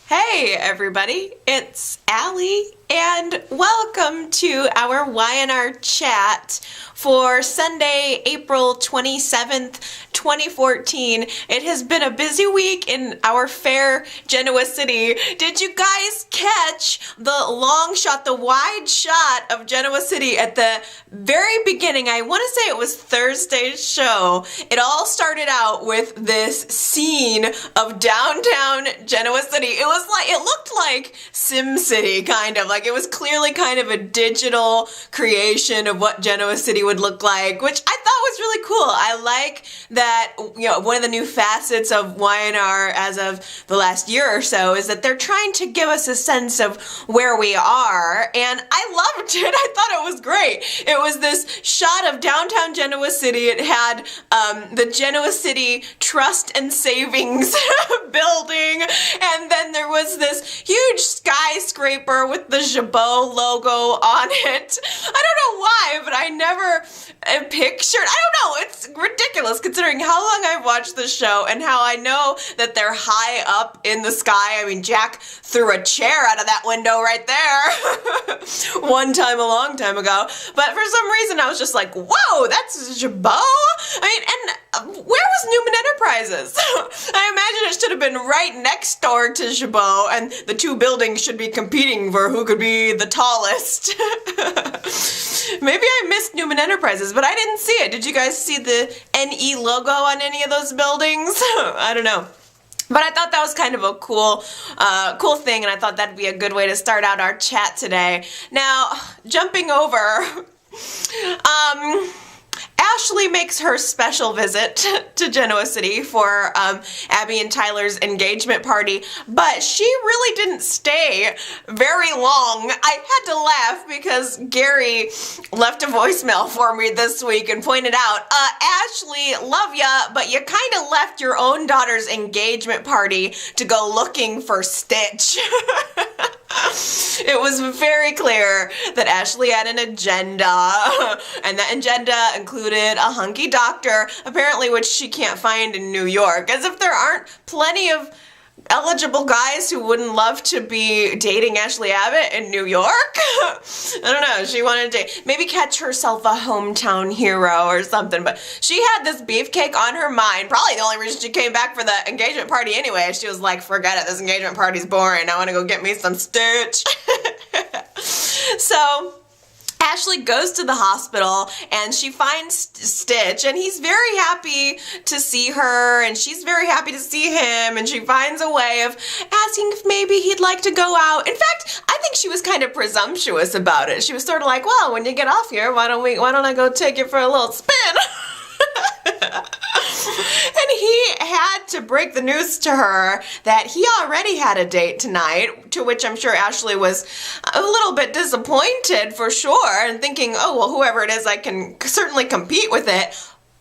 Hey everybody, it's Allie and welcome to our Y&R chat for Sunday, April 27th, 2014. It has been a busy week in our fair Genoa City. Did you guys catch the long shot, the wide shot of Genoa City at the very beginning? I want to say it was Thursday's show. It all started out with this scene of downtown Genoa City. It looked like Sim City, kind of. Like it was clearly kind of a digital creation of what Genoa City would look like, which I thought was really cool. I like that, one of the new facets of Y&R as of the last year or so is that they're trying to give us a sense of where we are, and I loved it. I thought it was great. It was this shot of downtown Genoa City. It had the Genoa City Trust and Savings building, and then there was this huge skyscraper with the Jabot logo on it. I don't know why, but I never pictured, I don't know, it's ridiculous considering how long I've watched the show and how I know that they're high up in the sky. I mean, Jack threw a chair out of that window right there one time a long time ago, but for some reason I was just like, whoa, that's Jabot? I mean, and where was Newman Enterprises? I imagine it should have been right next door to Jabot, and the two buildings should be competing for who could be the tallest. Maybe I missed Newman Enterprises, but I didn't see it. Did you guys see the NE logo on any of those buildings? I don't know. But I thought that was kind of a cool thing, and I thought that'd be a good way to start out our chat today. Now, jumping over, Ashley makes her special visit to Genoa City for Abby and Tyler's engagement party, but she really didn't stay very long. I had to laugh because Gary left a voicemail for me this week and pointed out, Ashley, love ya, but you kind of left your own daughter's engagement party to go looking for Stitch. It was very clear that Ashley had an agenda, and that agenda included a hunky doctor, apparently which she can't find in New York, as if there aren't plenty of eligible guys who wouldn't love to be dating Ashley Abbott in New York. I don't know, she wanted to maybe catch herself a hometown hero or something, but she had this beefcake on her mind, probably the only reason she came back for the engagement party anyway. She was like, forget it, this engagement party's boring, I want to go get me some Stitch. So Ashley goes to the hospital and she finds Stitch, and he's very happy to see her and she's very happy to see him, and she finds a way of asking if maybe he'd like to go out. In fact, I think she was kind of presumptuous about it. She was sort of like, well, when you get off here, why don't I go take you for a little spin? And he had to break the news to her that he already had a date tonight, to which I'm sure Ashley was a little bit disappointed for sure, and thinking, oh, well, whoever it is, I can certainly compete with it.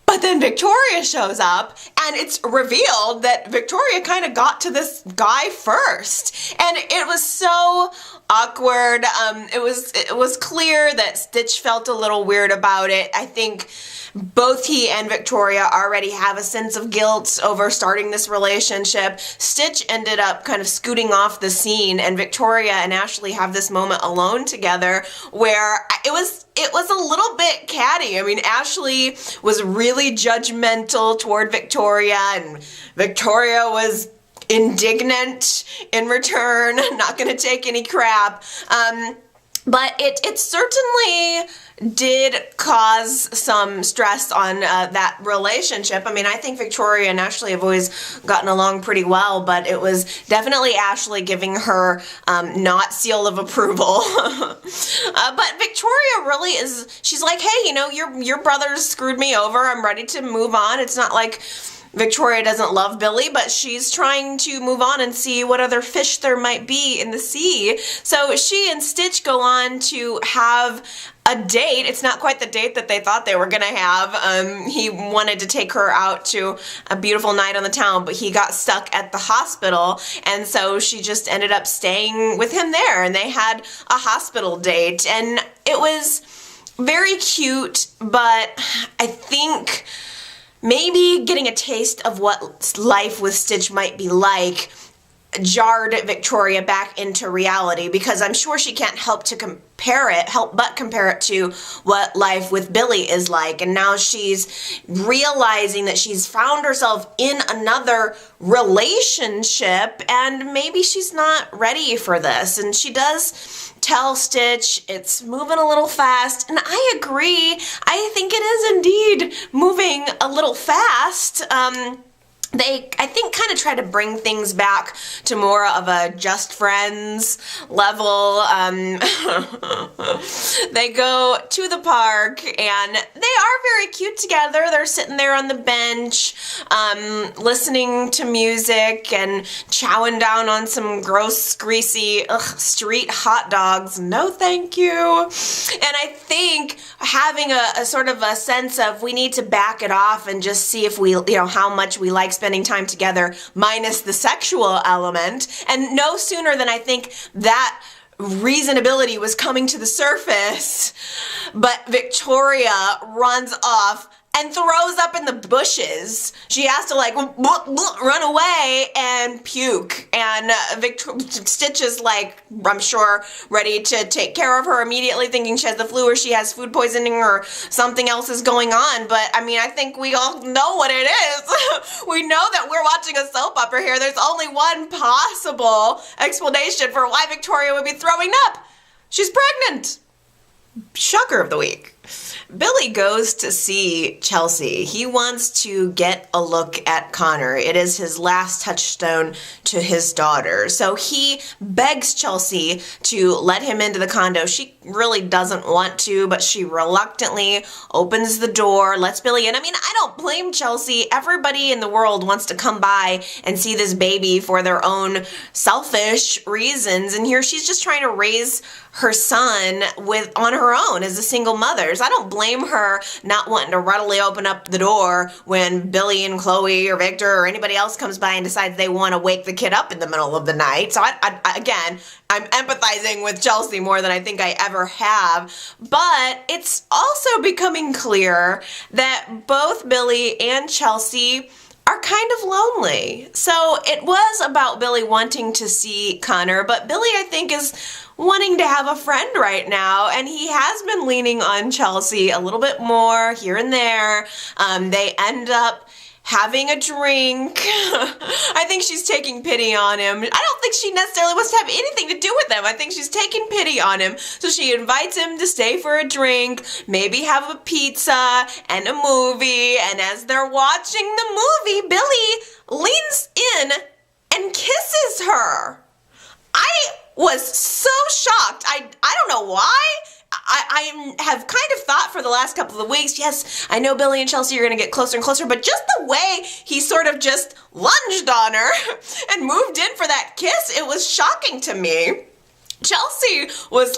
But then Victoria shows up, and it's revealed that Victoria kind of got to this guy first. And it was so awkward. It was clear that Stitch felt a little weird about it. I think both he and Victoria already have a sense of guilt over starting this relationship. Stitch ended up kind of scooting off the scene, and Victoria and Ashley have this moment alone together where it was a little bit catty. I mean, Ashley was really judgmental toward Victoria, and Victoria was indignant in return, not going to take any crap. But it certainly did cause some stress on that relationship. I mean, I think Victoria and Ashley have always gotten along pretty well, but it was definitely Ashley giving her not seal of approval. But Victoria really is, she's like, hey, your brother's screwed me over. I'm ready to move on. It's not like Victoria doesn't love Billy, but she's trying to move on and see what other fish there might be in the sea. So she and Stitch go on to have a date. It's not quite the date that they thought they were gonna have. He wanted to take her out to a beautiful night on the town, but he got stuck at the hospital, and so she just ended up staying with him there, and they had a hospital date, and it was very cute, but I think maybe getting a taste of what life with Stitch might be like jarred Victoria back into reality, because I'm sure she can't help but compare it to what life with Billy is like. And now she's realizing that she's found herself in another relationship and maybe she's not ready for this. And she does tell Stitch it's moving a little fast, and I agree. I think it is indeed moving a little fast. They, I think, kind of try to bring things back to more of a just friends level. They go to the park and they are very cute together. They're sitting there on the bench, listening to music and chowing down on some gross, greasy, street hot dogs. No, thank you. And I think having a sort of a sense of we need to back it off and just see if we, how much we like spending time together minus the sexual element. And no sooner than I think that reasonability was coming to the surface, but Victoria runs off and throws up in the bushes. She has to run away and puke. And Stitch is I'm sure, ready to take care of her immediately, thinking she has the flu or she has food poisoning or something else is going on. But I mean, I think we all know what it is. We know that we're watching a soap opera here. There's only one possible explanation for why Victoria would be throwing up. She's pregnant. Shocker of the week. Billy goes to see Chelsea. He wants to get a look at Connor. It is his last touchstone to his daughter. So he begs Chelsea to let him into the condo. She really doesn't want to, but she reluctantly opens the door, lets Billy in. I mean, I don't blame Chelsea. Everybody in the world wants to come by and see this baby for their own selfish reasons. And here she's just trying to raise her son on her own as a single mother. So I don't blame her not wanting to readily open up the door when Billy and Chloe or Victor or anybody else comes by and decides they want to wake the kid up in the middle of the night. So again, I'm empathizing with Chelsea more than I think I ever have. But it's also becoming clear that both Billy and Chelsea are kind of lonely. So it was about Billy wanting to see Connor, but Billy, I think, is wanting to have a friend right now, and he has been leaning on Chelsea a little bit more here and there. They end up having a drink. I think she's taking pity on him. I don't think she necessarily wants to have anything to do with him. I think she's taking pity on him. So she invites him to stay for a drink, maybe have a pizza and a movie. And as they're watching the movie, Billy leans in and kisses her. I was so shocked. I don't know why. I have kind of thought for the last couple of weeks, yes, I know Billy and Chelsea are going to get closer and closer, but just the way he sort of just lunged on her and moved in for that kiss, it was shocking to me. Chelsea was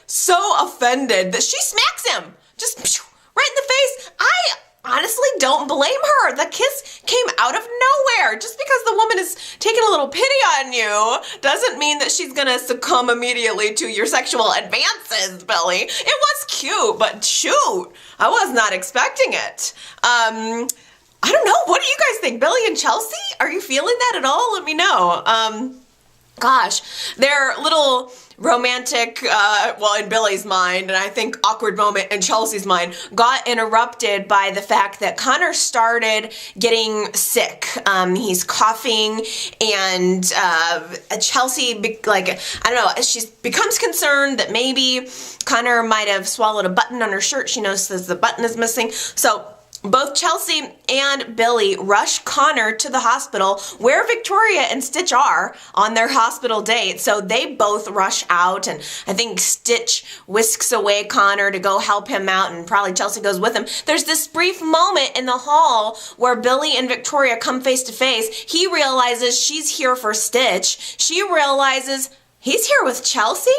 so offended that she smacks him just right in the face. I honestly don't blame her. The kiss came out of nowhere. Just because the woman is taking a little pity on you doesn't mean that she's gonna succumb immediately to your sexual advances, Billy. It was cute, but shoot, I was not expecting it. I don't know. What do you guys think? Billy and Chelsea? Are you feeling that at all? Let me know. Gosh, their little romantic, in Billy's mind, and I think awkward moment in Chelsea's mind, got interrupted by the fact that Connor started getting sick. He's coughing, and Chelsea, she becomes concerned that maybe Connor might have swallowed a button on her shirt. She notices the button is missing. So both Chelsea and Billy rush Connor to the hospital where Victoria and Stitch are on their hospital date. So they both rush out, and I think Stitch whisks away Connor to go help him out, and probably Chelsea goes with him. There's this brief moment in the hall where Billy and Victoria come face to face. He realizes she's here for Stitch. She realizes he's here with Chelsea.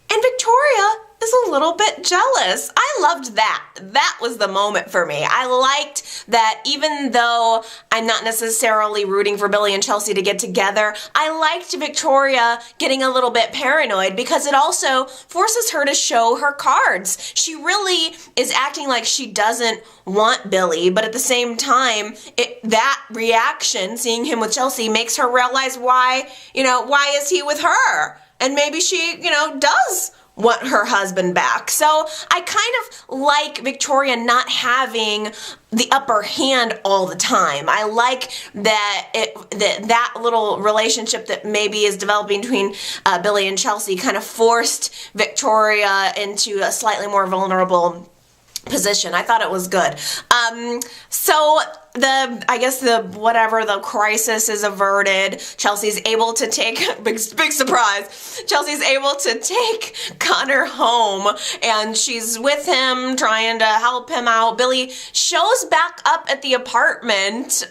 And Victoria is a little bit jealous. I loved that. That was the moment for me. I liked that even though I'm not necessarily rooting for Billy and Chelsea to get together, I liked Victoria getting a little bit paranoid because it also forces her to show her cards. She really is acting like she doesn't want Billy, but at the same time, that reaction, seeing him with Chelsea, makes her realize why is he with her? And maybe she, does want her husband back. So I kind of like Victoria not having the upper hand all the time. I like that little relationship that maybe is developing between Billy and Chelsea kind of forced Victoria into a slightly more vulnerable position. I thought it was good. So the crisis is averted. Chelsea's able to take, big surprise, Chelsea's able to take Connor home and she's with him trying to help him out. Billy shows back up at the apartment.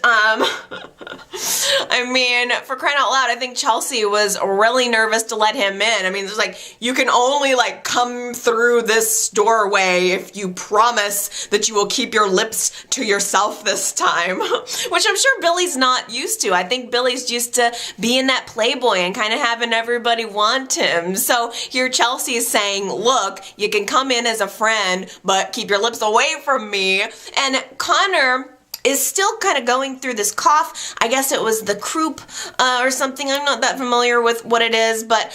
For crying out loud, I think Chelsea was really nervous to let him in. There's you can only come through this doorway if you promise that you will keep your lips to yourself this time, which I'm sure Billy's not used to. I think Billy's used to being that playboy and kind of having everybody want him. So here Chelsea's saying, look, you can come in as a friend, but keep your lips away from me. And Connor is still kind of going through this cough. I guess it was the croup or something. I'm not that familiar with what it is, but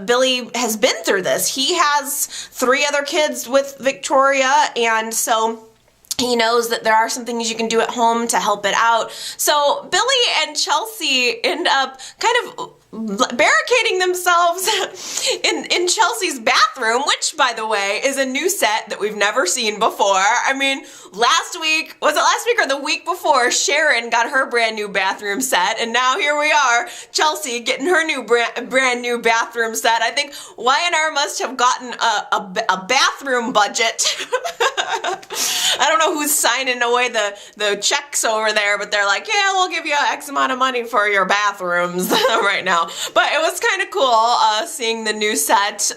Billy has been through this. He has 3 other kids with Victoria, and so he knows that there are some things you can do at home to help it out. So Billy and Chelsea end up kind of barricading themselves in Chelsea's bathroom, which, by the way, is a new set that we've never seen before. Last week or the week before, Sharon got her brand new bathroom set, and now here we are, Chelsea getting her new brand new bathroom set. I think Y&R must have gotten a bathroom budget. I don't know who's signing away the checks over there, but they're like, yeah, we'll give you X amount of money for your bathrooms right now. But it was kind of cool seeing the new set.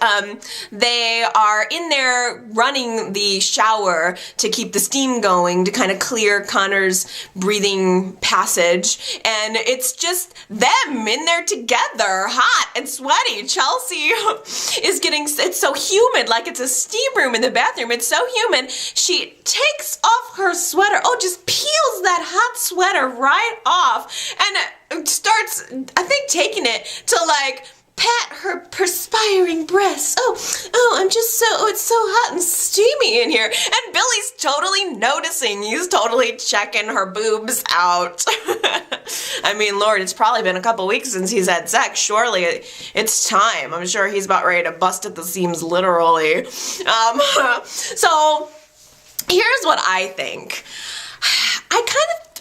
They are in there running the shower to keep the steam going to kind of clear Connor's breathing passage. And it's just them in there together, hot and sweaty. Chelsea is it's so humid, like it's a steam room in the bathroom. It's so humid. She takes off her sweater. Oh, just peels that hot sweater right off and starts, I think, taking it to pat her perspiring breasts. It's so hot and steamy in here. And Billy's totally noticing. He's totally checking her boobs out. Lord, it's probably been a couple weeks since he's had sex. Surely it's time. I'm sure he's about ready to bust at the seams, literally. So here's what I think.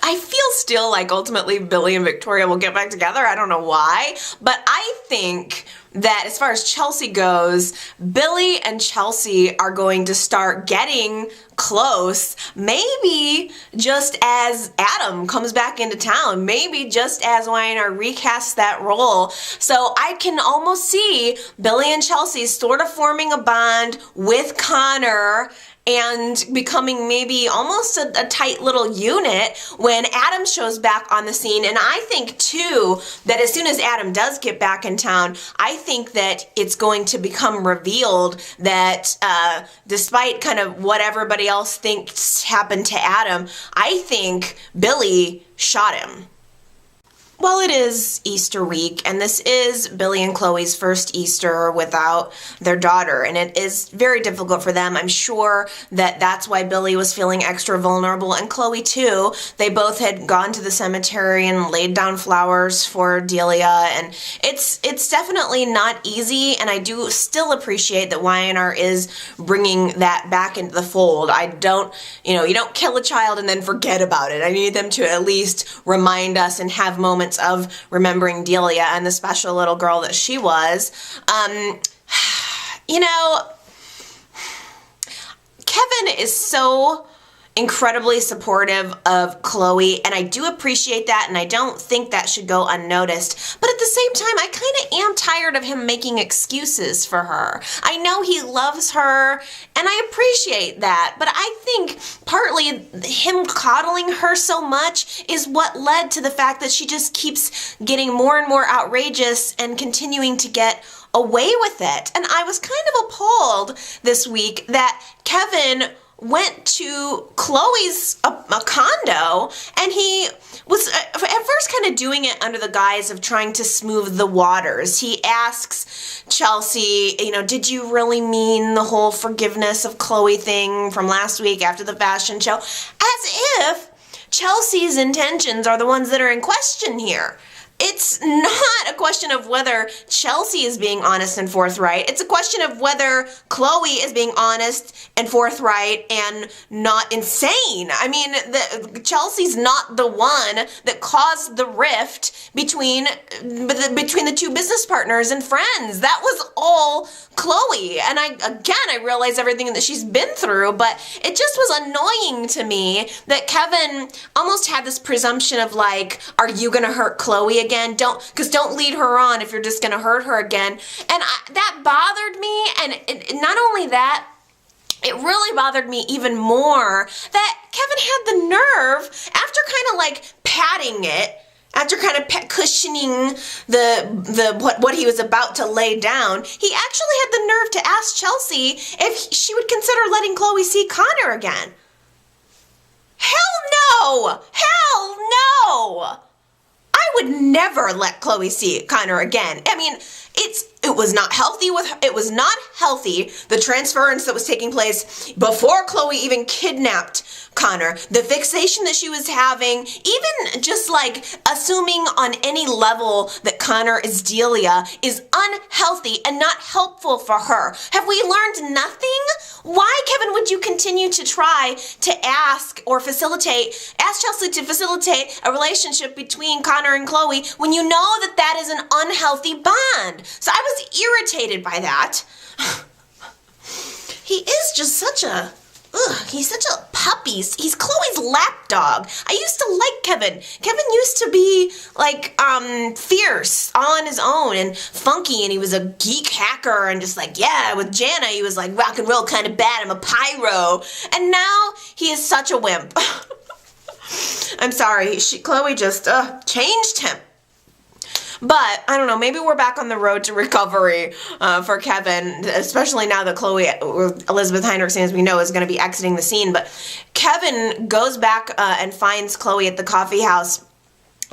I feel still like ultimately Billy and Victoria will get back together. I don't know why, but I think that as far as Chelsea goes, Billy and Chelsea are going to start getting close, maybe just as Adam comes back into town, maybe just as Y&R recasts that role. So I can almost see Billy and Chelsea sort of forming a bond with Connor and becoming maybe almost a tight little unit when Adam shows back on the scene. And I think, too, that as soon as Adam does get back in town, I think that it's going to become revealed that despite kind of what everybody else thinks happened to Adam, I think Billy shot him. Well, it is Easter week, and this is Billy and Chloe's first Easter without their daughter, and it is very difficult for them. I'm sure that that's why Billy was feeling extra vulnerable, and Chloe too. They both had gone to the cemetery and laid down flowers for Delia, and it's definitely not easy, and I do still appreciate that Y&R is bringing that back into the fold. I don't, you don't kill a child and then forget about it. I need them to at least remind us and have moments of remembering Delia and the special little girl that she was. Kevin is so incredibly supportive of Chloe, and I do appreciate that, and I don't think that should go unnoticed. But at the same time, I kind of am tired of him making excuses for her. I know he loves her, and I appreciate that, but I think partly him coddling her so much is what led to the fact that she just keeps getting more and more outrageous and continuing to get away with it. And I was kind of appalled this week that Kevin went to Chloe's a condo, and he was at first kind of doing it under the guise of trying to smooth the waters. He asks Chelsea, did you really mean the whole forgiveness of Chloe thing from last week after the fashion show? As if Chelsea's intentions are the ones that are in question here. It's not a question of whether Chelsea is being honest and forthright. It's a question of whether Chloe is being honest and forthright and not insane. I mean, Chelsea's not the one that caused the rift between the two business partners and friends. That was all Chloe. And I realize everything that she's been through, but it just was annoying to me that Kevin almost had this presumption of like, are you gonna hurt Chloe again? Don't lead her on if you're just gonna hurt her again. And that bothered me, and not only that, it really bothered me even more that Kevin had the nerve, after kind of like patting it, after kind of cushioning what he was about to lay down, he actually had the nerve to ask Chelsea if she would consider letting Chloe see Connor again. Hell no! Hell no! I would never let Chloe see Connor again. I mean, it was not healthy the transference that was taking place before Chloe even kidnapped Connor. The fixation that she was having, even just like assuming on any level that Connor is Delia, is unhealthy and not helpful for her. Have we learned nothing? Why, Kevin, would you continue to try to ask Chelsea to facilitate a relationship between Connor and Chloe when you know that is an unhealthy bond? So I was irritated by that. He is just such a puppy. He's Chloe's lapdog. I used to like Kevin. Kevin used to be like fierce all on his own and funky, and he was a geek hacker and just like, yeah, with Jana he was like rock and roll kind of bad. I'm a pyro. And now he is such a wimp. I'm sorry. Chloe just changed him. But, I don't know, maybe we're back on the road to recovery for Kevin, especially now that Elizabeth Heinrichsen, as we know, is going to be exiting the scene. But Kevin goes back and finds Chloe at the coffee house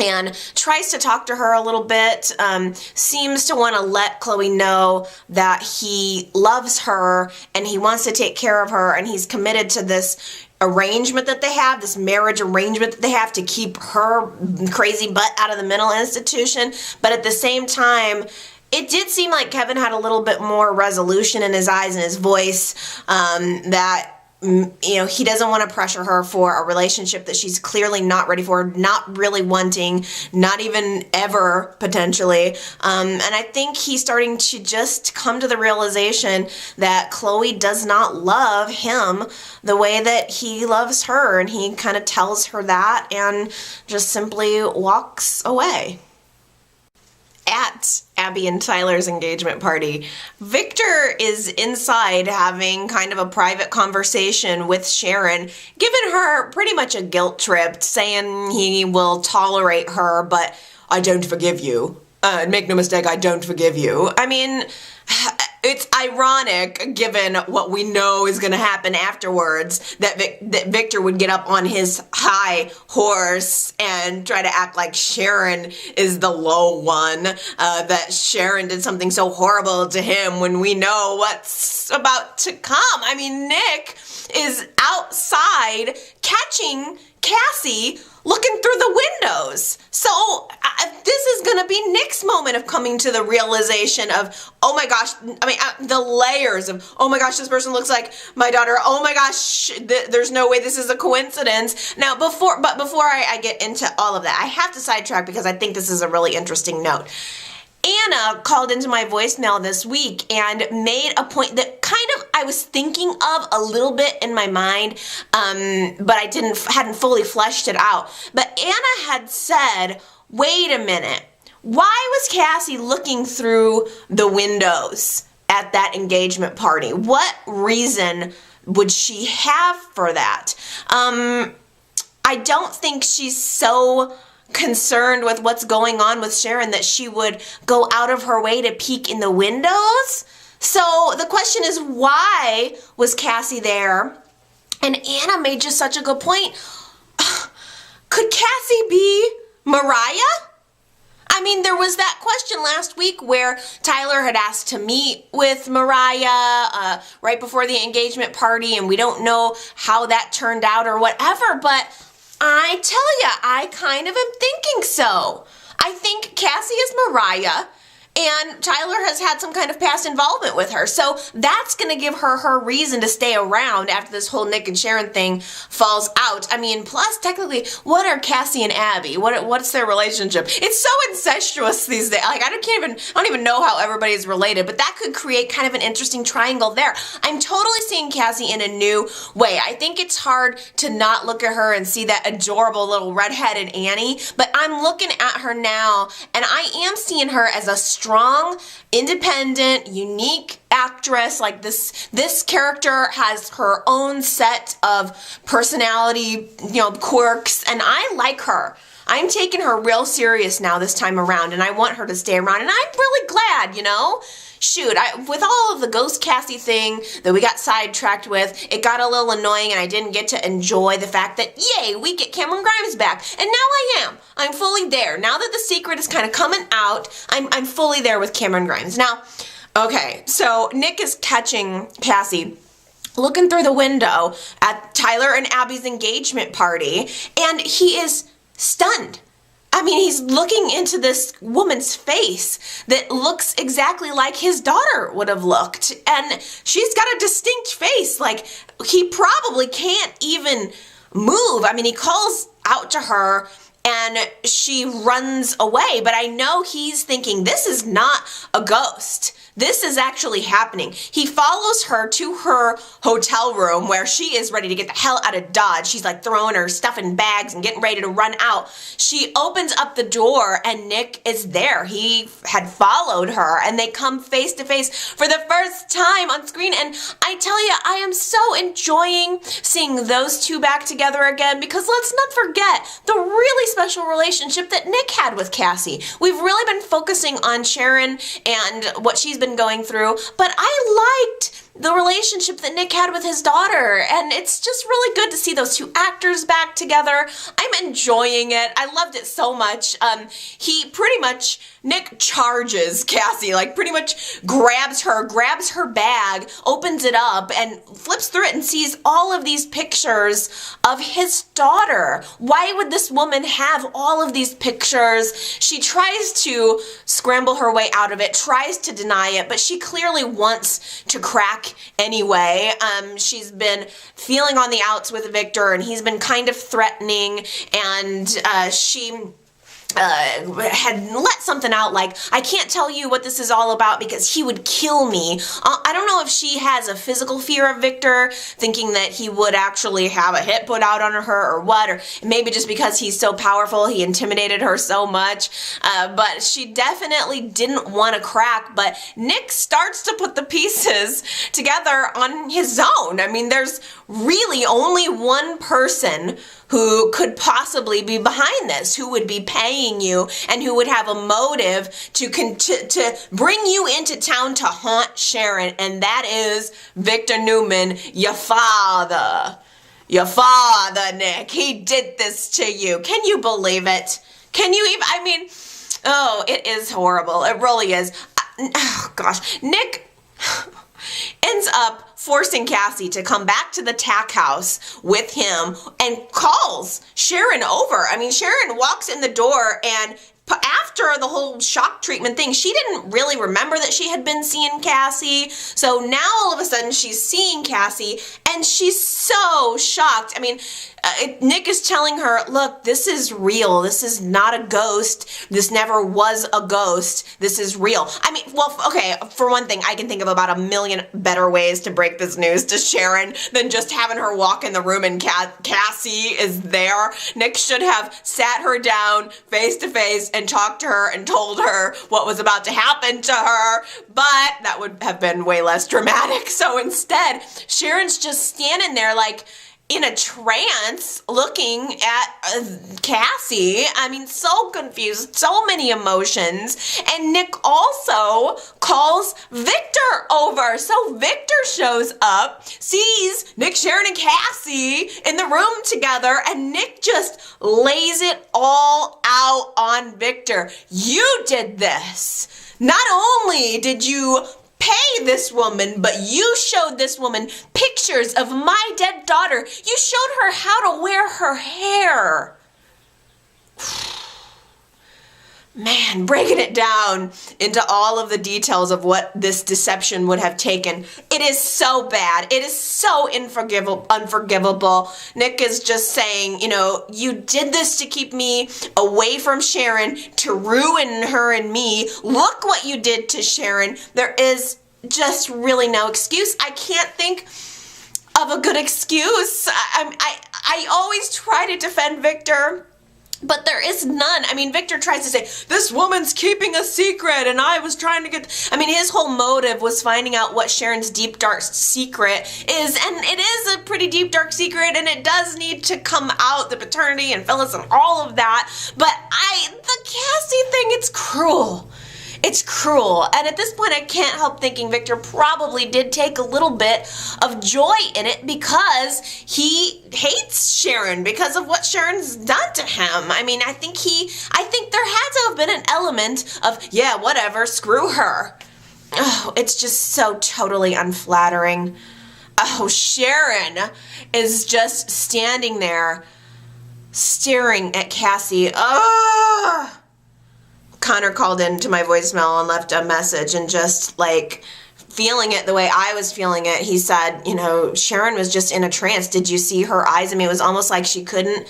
and tries to talk to her a little bit, seems to want to let Chloe know that he loves her and he wants to take care of her, and he's committed to this arrangement that they have, this marriage arrangement that they have to keep her crazy butt out of the mental institution. But at the same time, it did seem like Kevin had a little bit more resolution in his eyes and his voice, that he doesn't want to pressure her for a relationship that she's clearly not ready for, not really wanting, not even ever, potentially. And I think he's starting to just come to the realization that Chloe does not love him the way that he loves her, and he kind of tells her that and just simply walks away. At Abby and Tyler's engagement party, Victor is inside having kind of a private conversation with Sharon, giving her pretty much a guilt trip, saying he will tolerate her, but I don't forgive you. Make no mistake, I don't forgive you. I mean, it's ironic, given what we know is going to happen afterwards, that Victor would get up on his high horse and try to act like Sharon is the low one, that Sharon did something so horrible to him when we know what's about to come. I mean, Nick is outside catching Cassie looking through the windows. So this is going to be Nick's moment of coming to the realization of, oh my gosh, the layers of, oh my gosh, this person looks like my daughter. Oh my gosh, there's no way this is a coincidence. Now, before I get into all of that, I have to sidetrack because I think this is a really interesting note. Anna called into my voicemail this week and made a point that kind of, I was thinking of a little bit in my mind, but I hadn't fully fleshed it out. But Anna had said, wait a minute, why was Cassie looking through the windows at that engagement party? What reason would she have for that? I don't think she's so concerned with what's going on with Sharon that she would go out of her way to peek in the windows. So the question is, why was Cassie there? And Anna made just such a good point. Could Cassie be Mariah? I mean, there was that question last week where Tyler had asked to meet with Mariah right before the engagement party, and we don't know how that turned out or whatever, but I tell ya, I kind of am thinking so. I think Cassie is Mariah, and Tyler has had some kind of past involvement with her. So that's going to give her her reason to stay around after this whole Nick and Sharon thing falls out. I mean, plus, technically, what are Cassie and Abby? What's their relationship? It's so incestuous these days. Like, I don't even know how everybody's related, but that could create kind of an interesting triangle there. I'm totally seeing Cassie in a new way. I think it's hard to not look at her and see that adorable little redheaded Annie, but I'm looking at her now, and I am seeing her as a strong, independent, unique actress. Like this character has her own set of personality, quirks, and I like her. I'm taking her real serious now this time around, and I want her to stay around, and I'm really glad, Shoot, with all of the Ghost Cassie thing that we got sidetracked with, it got a little annoying, and I didn't get to enjoy the fact that, yay, we get Cameron Grimes back. And now I am. I'm fully there. Now that the secret is kind of coming out, I'm fully there with Cameron Grimes. Now, okay, so Nick is catching Cassie looking through the window at Tyler and Abby's engagement party, and he is stunned. I mean, he's looking into this woman's face that looks exactly like his daughter would have looked. And she's got a distinct face. Like, he probably can't even move. I mean, he calls out to her and she runs away. But I know he's thinking, this is not a ghost. This is actually happening. He follows her to her hotel room where she is ready to get the hell out of Dodge. She's like throwing her stuff in bags and getting ready to run out. She opens up the door and Nick is there. He had followed her and they come face to face for the first time on screen. And I tell you, I am so enjoying seeing those two back together again, because let's not forget the really special relationship that Nick had with Cassie. We've really been focusing on Sharon and what she's been going through, but I liked the relationship that Nick had with his daughter, and it's just really good to see those two actors back together. I'm enjoying it. I loved it so much. Nick charges Cassie, like pretty much grabs her bag, opens it up, and flips through it and sees all of these pictures of his daughter. Why would this woman have all of these pictures? She tries to scramble her way out of it, tries to deny it, but she clearly wants to crack anyway. She's been feeling on the outs with Victor, and he's been kind of threatening, and she had let something out like, I can't tell you what this is all about because he would kill me. I don't know if she has a physical fear of Victor, thinking that he would actually have a hit put out on her or what, or maybe just because he's so powerful, he intimidated her so much, but she definitely didn't want to crack. But Nick starts to put the pieces together on his own. I mean, there's really only one person who could possibly be behind this, who would be paying you and who would have a motive to bring you into town to haunt Sharon, and that is Victor Newman, your father. Your father, Nick. He did this to you. Can you believe it? Can you even, I mean, oh, it is horrible. It really is. Oh, gosh. Nick ends up forcing Cassie to come back to the tack house with him and calls Sharon over. I mean, Sharon walks in the door, and after the whole shock treatment thing, she didn't really remember that she had been seeing Cassie. So now all of a sudden she's seeing Cassie, and And she's so shocked. I mean, Nick is telling her, look, this is real. This is not a ghost. This never was a ghost. This is real. I mean, well, okay, for one thing, I can think of about a million better ways to break this news to Sharon than just having her walk in the room and Cassie is there. Nick should have sat her down face to face and talked to her and told her what was about to happen to her, but that would have been way less dramatic. So instead, Sharon's just standing there like in a trance looking at Cassie. I mean, so confused, so many emotions. And Nick also calls Victor over. So Victor shows up, sees Nick, Sharon, and Cassie in the room together, and Nick just lays it all out on Victor. You did this. Not only did you pay this woman, but you showed this woman pictures of my dead daughter. You showed her how to wear her hair. Man, breaking it down into all of the details of what this deception would have taken. It is so bad. It is so unforgivable. Nick is just saying, you know, you did this to keep me away from Sharon, to ruin her and me. Look what you did to Sharon. There is just really no excuse. I can't think of a good excuse. I always try to defend Victor, but there is none. I mean, Victor tries to say, this woman's keeping a secret, and I was trying to get... I mean, his whole motive was finding out what Sharon's deep, dark secret is, and it is a pretty deep, dark secret, and it does need to come out, the paternity and Phyllis and all of that, but the Cassie thing, it's cruel. It's cruel, and at this point I can't help thinking Victor probably did take a little bit of joy in it because he hates Sharon because of what Sharon's done to him. I mean, I think there had to have been an element of, yeah, whatever, screw her. Oh, it's just so totally unflattering. Oh, Sharon is just standing there staring at Cassie. Ugh. Connor called into my voicemail and left a message, and just like feeling it the way I was feeling it, he said, you know, Sharon was just in a trance. Did you see her eyes? I mean, it was almost like she couldn't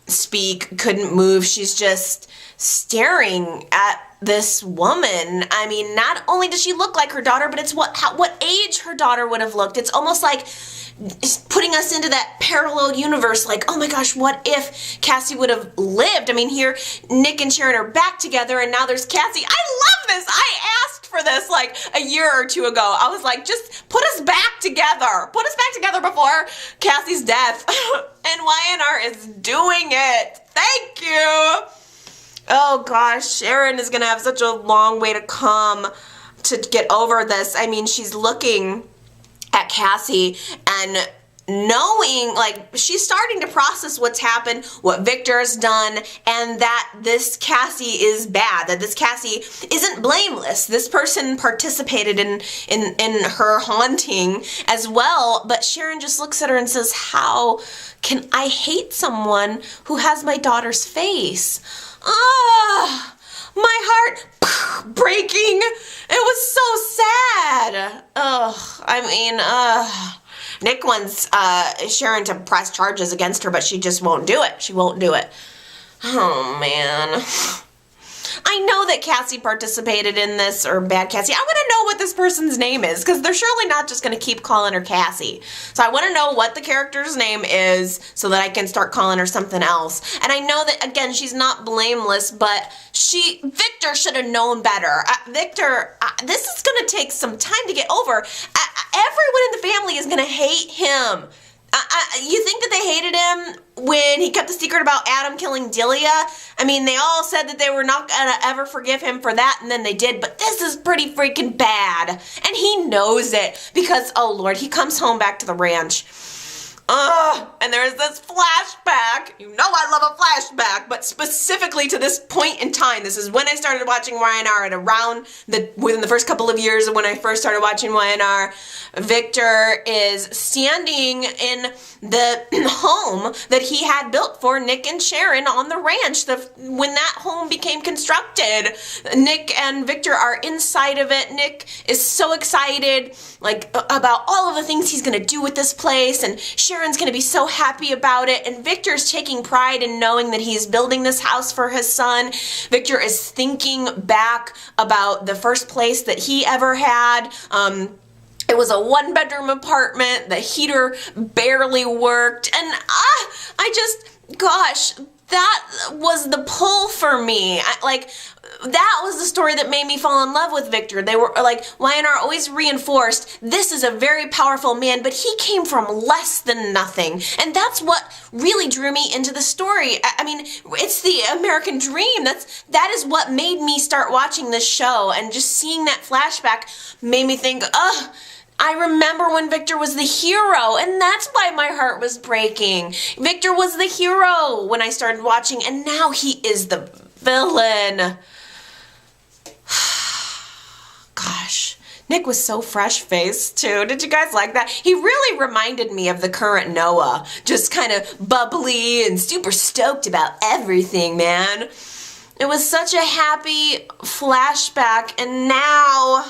speak, couldn't move. She's just staring at this woman. I mean, not only does she look like her daughter, but it's what age her daughter would have looked. It's almost like putting us into that parallel universe, like, oh my gosh, what if Cassie would have lived? I mean, here Nick and Sharon are back together, and now there's Cassie. I love this. I asked for this like a year or two ago. I was like, just put us back together. Put us back together before Cassie's death. And YNR is doing it. Thank you. Oh gosh, Sharon is gonna have such a long way to come to get over this. I mean, she's looking at Cassie and knowing, like, she's starting to process what's happened, what Victor has done, and that this Cassie is bad, that this Cassie isn't blameless. This person participated in her haunting as well, but Sharon just looks at her and says, how can I hate someone who has my daughter's face? Ah, my heart breaking. It was so sad. Ugh, I mean, Nick wants Sharon to press charges against her, but she just won't do it. She won't do it. Oh, man. I know that Cassie participated in this, or bad Cassie. I want to know what this person's name is, because they're surely not just going to keep calling her Cassie. So I want to know what the character's name is so that I can start calling her something else. And I know that, again, she's not blameless, but Victor should have known better. Victor, this is going to take some time to get over. Everyone in the family is going to hate him. You think that they hated him when he kept the secret about Adam killing Delia? I mean, they all said that they were not going to ever forgive him for that, and then they did, but this is pretty freaking bad. And he knows it because, oh Lord, he comes home back to the ranch. And there's this flashback. You know I love a flashback, but specifically to this point in time. This is when I started watching YNR at around within the first couple of years of when I first started watching YNR. Victor is standing in the home that he had built for Nick and Sharon on the ranch. When that home became constructed, Nick and Victor are inside of it. Nick is so excited, like, about all of the things he's gonna do with this place, and Sharon's gonna be so happy about it, and Victor's taking pride in knowing that he's building this house for his son. Victor is thinking back about the first place that he ever had. It was a one-bedroom apartment. The heater barely worked, and gosh, that was the pull for me. That was the story that made me fall in love with Victor. They were like, YNR always reinforced, this is a very powerful man, but he came from less than nothing. And that's what really drew me into the story. I mean, it's the American dream. That is what made me start watching this show. And just seeing that flashback made me think, I remember when Victor was the hero, and that's why my heart was breaking. Victor was the hero when I started watching, and now he is the villain. Gosh, Nick was so fresh-faced, too. Did you guys like that? He really reminded me of the current Noah. Just kind of bubbly and super stoked about everything, man. It was such a happy flashback, and now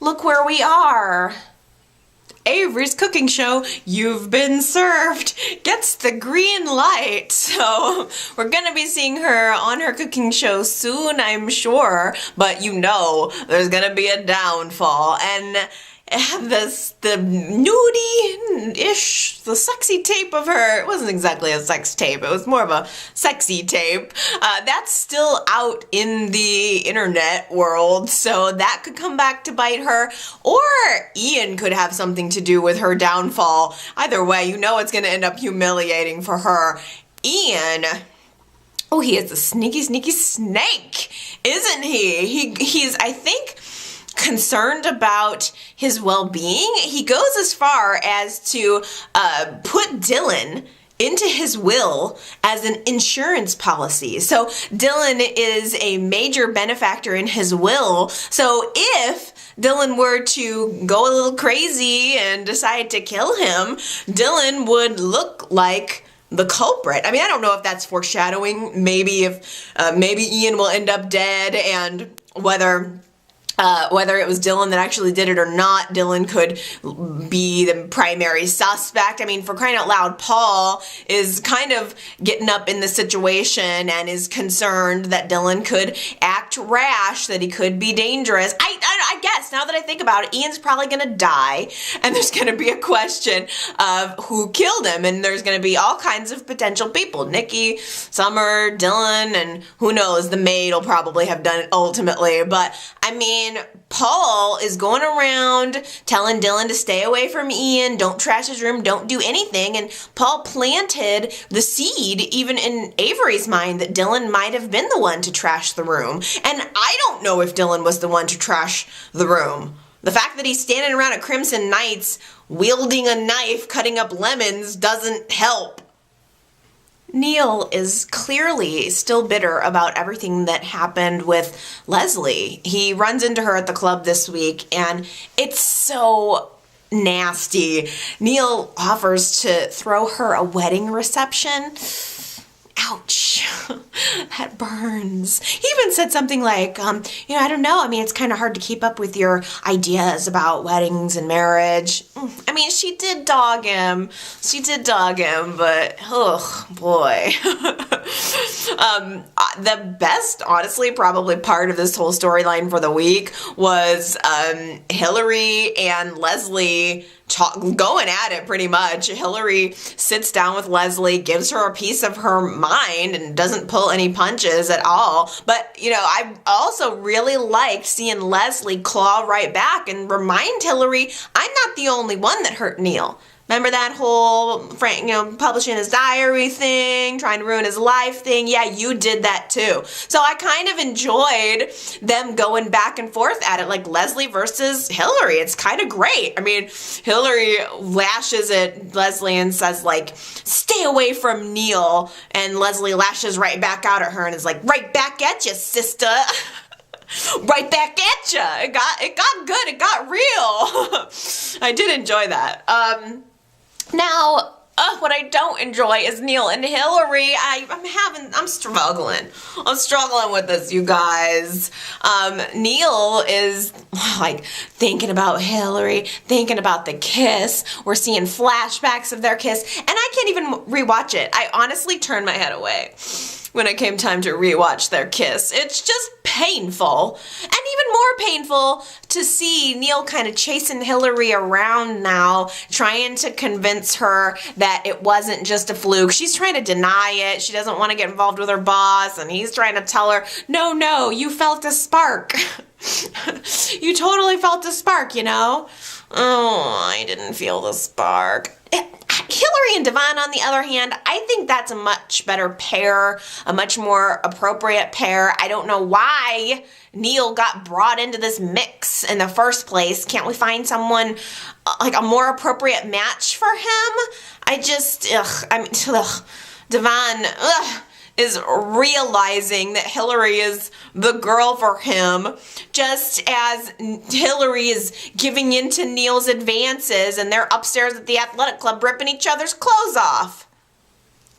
look where we are. Avery's cooking show, You've Been Served, gets the green light. So we're gonna be seeing her on her cooking show soon, I'm sure. But you know there's gonna be a downfall. And the nudie-ish, the sexy tape of her, it wasn't exactly a sex tape, it was more of a sexy tape, that's still out in the internet world, so that could come back to bite her, or Ian could have something to do with her downfall. Either way, you know it's gonna end up humiliating for her. Ian, oh, he is a sneaky, sneaky snake, isn't he? He's, I think, concerned about his well-being. He goes as far as to put Dylan into his will as an insurance policy. So Dylan is a major benefactor in his will. So if Dylan were to go a little crazy and decide to kill him, Dylan would look like the culprit. I mean, I don't know if that's foreshadowing. Maybe Ian will end up dead, and whether it was Dylan that actually did it or not, Dylan could be the primary suspect. I mean, for crying out loud, Paul is kind of getting up in the situation and is concerned that Dylan could act rash, that he could be dangerous. I guess, now that I think about it, Ian's probably gonna die, and there's gonna be a question of who killed him, and there's gonna be all kinds of potential people. Nikki, Summer, Dylan, and who knows, the maid will probably have done it ultimately. But, I mean, Paul is going around telling Dylan to stay away from Ian, don't trash his room, don't do anything, and Paul planted the seed even in Avery's mind that Dylan might have been the one to trash the room. And I don't know if Dylan was the one to trash the room. The fact that he's standing around at Crimson Nights wielding a knife, cutting up lemons, doesn't help. Neil is clearly still bitter about everything that happened with Leslie. He runs into her at the club this week, and it's so nasty. Neil offers to throw her a wedding reception. Ouch, that burns. He even said something like, I don't know. I mean, it's kind of hard to keep up with your ideas about weddings and marriage. I mean, she did dog him, but, oh, boy. The best, honestly, probably part of this whole storyline for the week was Hilary and Leslie going at it pretty much. Hilary sits down with Leslie, gives her a piece of her mind, and doesn't pull any punches at all. But, I also really liked seeing Leslie claw right back and remind Hilary, I'm not the only one that hurt Neil. Remember that whole Frank, publishing his diary thing, trying to ruin his life thing? Yeah, you did that too. So I kind of enjoyed them going back and forth at it, like Leslie versus Hilary. It's kind of great. I mean, Hilary lashes at Leslie and says, like, stay away from Neil. And Leslie lashes right back out at her and is like, right back at you, sister. Right back at you. It got good. It got real. I did enjoy that. Now, what I don't enjoy is Neil and Hilary. I'm struggling. I'm struggling with this, you guys. Neil is like thinking about Hilary, thinking about the kiss. We're seeing flashbacks of their kiss, and I can't even rewatch it. I honestly turned my head away when it came time to rewatch their kiss. It's just painful. And even more painful to see Neil kind of chasing Hilary around now, trying to convince her that it wasn't just a fluke. She's trying to deny it. She doesn't want to get involved with her boss, and he's trying to tell her, no, you felt a spark. You totally felt a spark, Oh, I didn't feel the spark. Hilary and Devon, on the other hand, I think that's a much better pair, a much more appropriate pair. I don't know why Neil got brought into this mix in the first place. Can't we find someone like a more appropriate match for him? Devon, is realizing that Hilary is the girl for him, just as Hilary is giving in to Neil's advances and they're upstairs at the athletic club ripping each other's clothes off.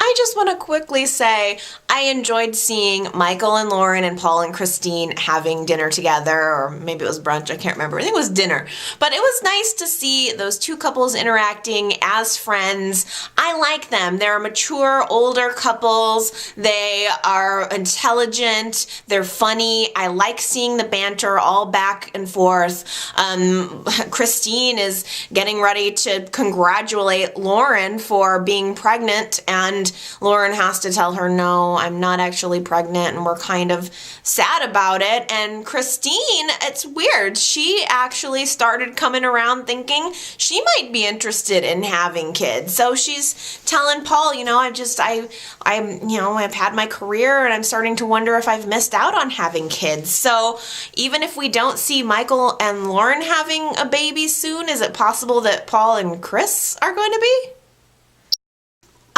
I just want to quickly say I enjoyed seeing Michael and Lauren and Paul and Christine having dinner together, or maybe it was brunch, I can't remember. I think it was dinner. But it was nice to see those two couples interacting as friends. I like them. They're mature, older couples. They are intelligent. They're funny. I like seeing the banter all back and forth. Christine is getting ready to congratulate Lauren for being pregnant, and Lauren has to tell her, no, I'm not actually pregnant, and we're kind of sad about it. And Christine, it's weird. She actually started coming around thinking she might be interested in having kids. So she's telling Paul, I've had my career and I'm starting to wonder if I've missed out on having kids. So even if we don't see Michael and Lauren having a baby soon, is it possible that Paul and Chris are going to be?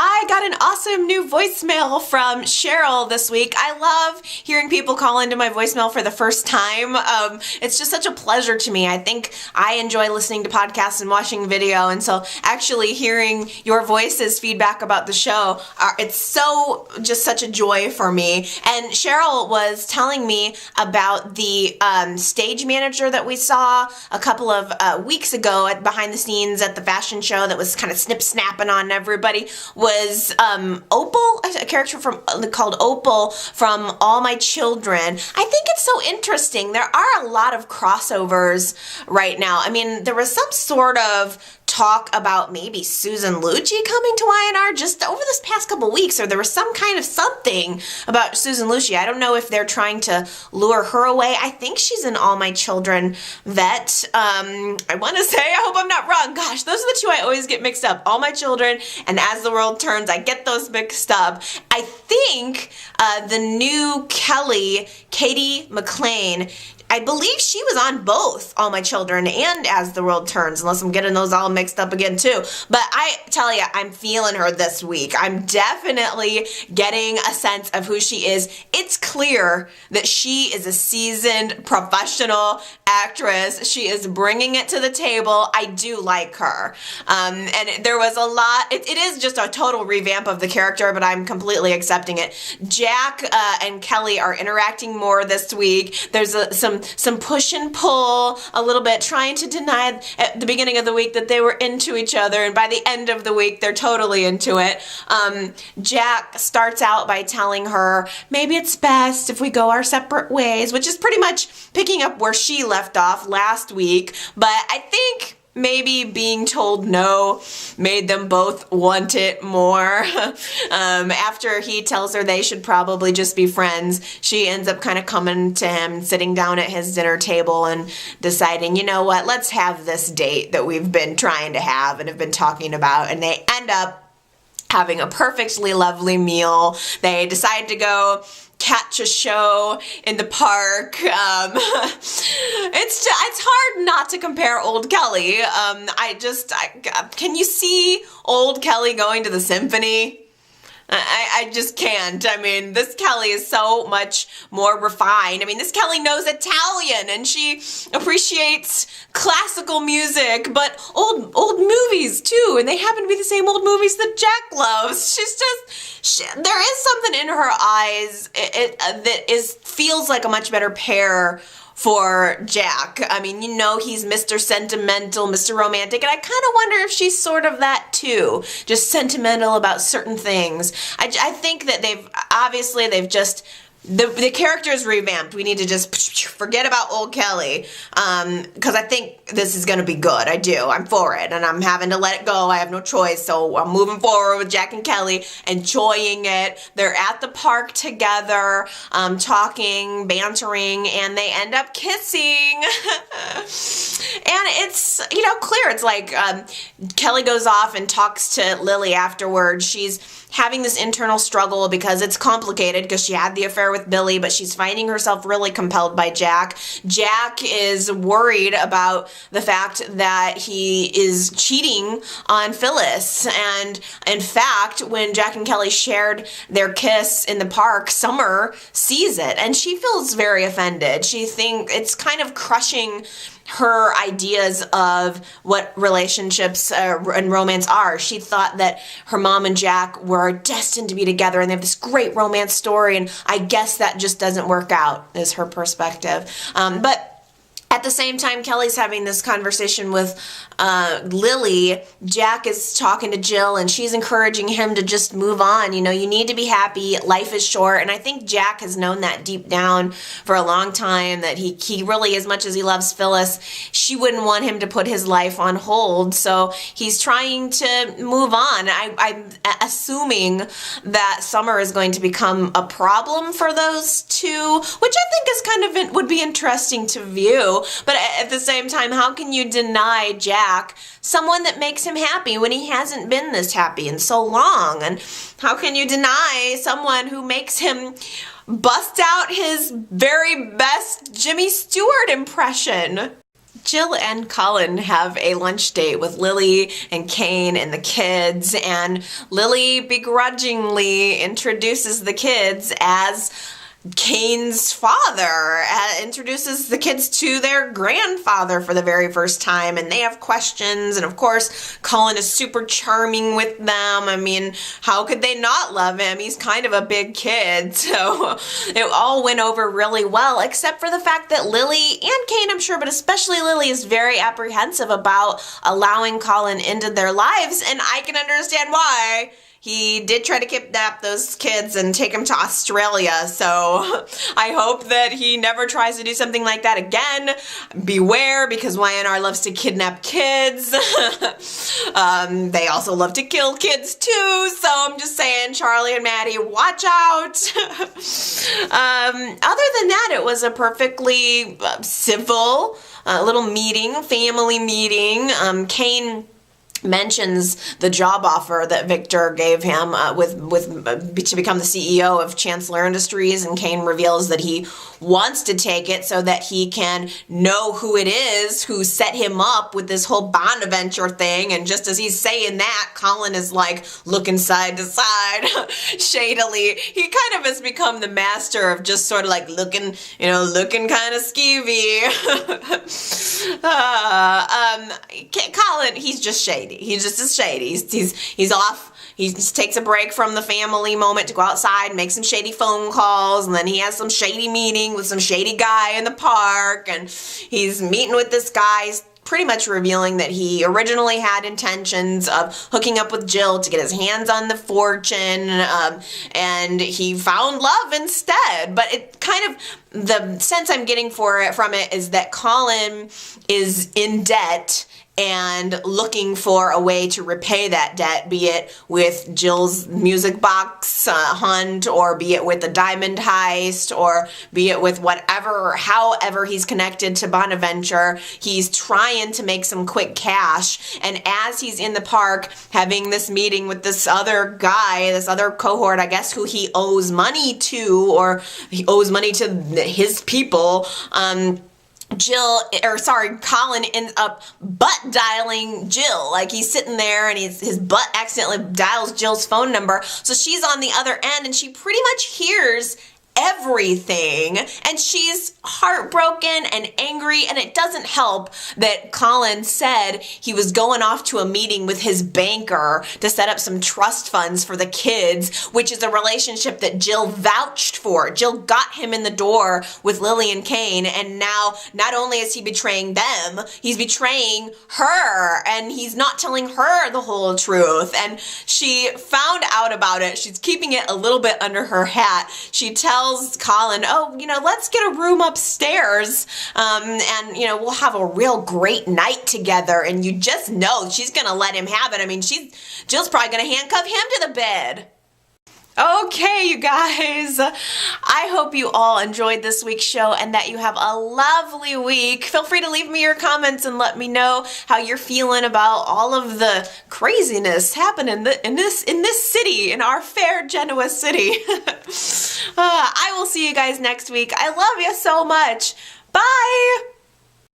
I got an awesome new voicemail from Cheryl this week. I love hearing people call into my voicemail for the first time. It's just such a pleasure to me. I think I enjoy listening to podcasts and watching video, and so actually hearing your voices feedback about the show, it's just such a joy for me. And Cheryl was telling me about the stage manager that we saw a couple of weeks ago behind the scenes at the fashion show that was kind of snip-snapping on everybody, was Opal, a character called Opal from All My Children. I think it's so interesting. There are a lot of crossovers right now. I mean, there was some sort of talk about maybe Susan Lucci coming to YNR just over this past couple weeks, or there was some kind of something about Susan Lucci. I don't know if they're trying to lure her away. I think she's an All My Children vet. I want to say, I hope I'm not wrong. Gosh, those are the two I always get mixed up. All My Children and As the World Turns, I get those mixed up. I think the new Katie McLean, I believe she was on both All My Children and As the World Turns, unless I'm getting those all mixed up again too. But I tell you, I'm feeling her this week. I'm definitely getting a sense of who she is. It's clear that she is a seasoned professional actress. She is bringing it to the table. I do like her. And there was a lot. It is just a total revamp of the character, but I'm completely accepting it. Jack and Kelly are interacting more this week. There's some push and pull, a little bit, trying to deny at the beginning of the week that they were into each other, and by the end of the week they're totally into it. Jack starts out by telling her maybe it's best if we go our separate ways, which is pretty much picking up where she left off last week, but I think maybe being told no made them both want it more. After he tells her they should probably just be friends, she ends up kind of coming to him, sitting down at his dinner table and deciding, you know what, let's have this date that we've been trying to have and have been talking about. And they end up having a perfectly lovely meal. They decide to go catch a show in the park. It's hard not to compare old Kelly. Can you see old Kelly going to the symphony? I just can't. I mean, this Kelly is so much more refined. I mean, this Kelly knows Italian and she appreciates classical music, but old movies too, and they happen to be the same old movies that Jack loves. There is something in her eyes that feels like a much better pair for Jack. I mean, you know, he's Mr. Sentimental, Mr. Romantic, and I kind of wonder if she's sort of that too, just sentimental about certain things. I think that they've just, the character is revamped. We need to just forget about old Kelly, because I think this is going to be good. I do. I'm for it, and I'm having to let it go. I have no choice, so I'm moving forward with Jack and Kelly, enjoying it. They're at the park together, talking, bantering, and they end up kissing. And it's, clear. It's like Kelly goes off and talks to Lily afterwards. She's having this internal struggle because it's complicated because she had the affair with Billy, but she's finding herself really compelled by Jack. Jack is worried about the fact that he is cheating on Phyllis. And in fact, when Jack and Kelly shared their kiss in the park, Summer sees it and she feels very offended. She thinks it's kind of crushing her ideas of what relationships and romance are. She thought that her mom and Jack were destined to be together and they have this great romance story, and I guess that just doesn't work out, is her perspective. But at the same time, Kelly's having this conversation with Lily. Jack is talking to Jill and she's encouraging him to just move on. You need to be happy. Life is short. And I think Jack has known that deep down for a long time, that he really, as much as he loves Phyllis, she wouldn't want him to put his life on hold. So he's trying to move on. I'm assuming that Summer is going to become a problem for those two, which I think is would be interesting to view. But at the same time, how can you deny Jack someone that makes him happy when he hasn't been this happy in so long? And how can you deny someone who makes him bust out his very best Jimmy Stewart impression? Jill and Colin have a lunch date with Lily and Kane and the kids, and Lily begrudgingly introduces the kids as Kane's father, introduces the kids to their grandfather for the very first time, and they have questions, and of course Colin is super charming with them. I mean, how could they not love him? He's kind of a big kid, so it all went over really well, except for the fact that Lily and Kane, I'm sure, but especially Lily, is very apprehensive about allowing Colin into their lives, and I can understand why. He did try to kidnap those kids and take them to Australia, so I hope that he never tries to do something like that again. Beware, because YNR loves to kidnap kids. They also love to kill kids too, so I'm just saying, Charlie and Maddie, watch out. Other than that, it was a perfectly civil little meeting, family meeting. Kane mentions the job offer that Victor gave him to become the CEO of Chancellor Industries, and Kane reveals that he wants to take it so that he can know who it is who set him up with this whole Bonaventure thing. And just as he's saying that, Colin is like looking side to side shadily. He kind of has become the master of just sort of like looking kind of skeevy. Colin, he's just shady. He's just as shady. He's off. He just takes a break from the family moment to go outside, make some shady phone calls, and then he has some shady meeting with some shady guy in the park, and he's meeting with this guy, pretty much revealing that he originally had intentions of hooking up with Jill to get his hands on the fortune, and he found love instead. But it kind of, the sense I'm getting from it is that Colin is in debt and looking for a way to repay that debt, be it with Jill's music box hunt, or be it with the diamond heist, or be it with whatever, however he's connected to Bonaventure. He's trying to make some quick cash, and as he's in the park having this meeting with this other guy, this other cohort, I guess, who he owes money to, or he owes money to his people, Colin ends up butt dialing Jill. Like, he's sitting there and his butt accidentally dials Jill's phone number. So she's on the other end and she pretty much hears everything, and she's heartbroken and angry, and it doesn't help that Colin said he was going off to a meeting with his banker to set up some trust funds for the kids, which is a relationship that Jill vouched for. Jill got him in the door with Lily and Kane, and now not only is he betraying them, he's betraying her, and he's not telling her the whole truth. And she found out about it. She's keeping it a little bit under her hat. She tells Colin, oh, let's get a room upstairs, and, we'll have a real great night together. And you just know she's going to let him have it. I mean, Jill's probably going to handcuff him to the bed. Okay, you guys, I hope you all enjoyed this week's show and that you have a lovely week. Feel free to leave me your comments and let me know how you're feeling about all of the craziness happening in this city, in our fair Genoa city. I will see you guys next week. I love you so much. Bye!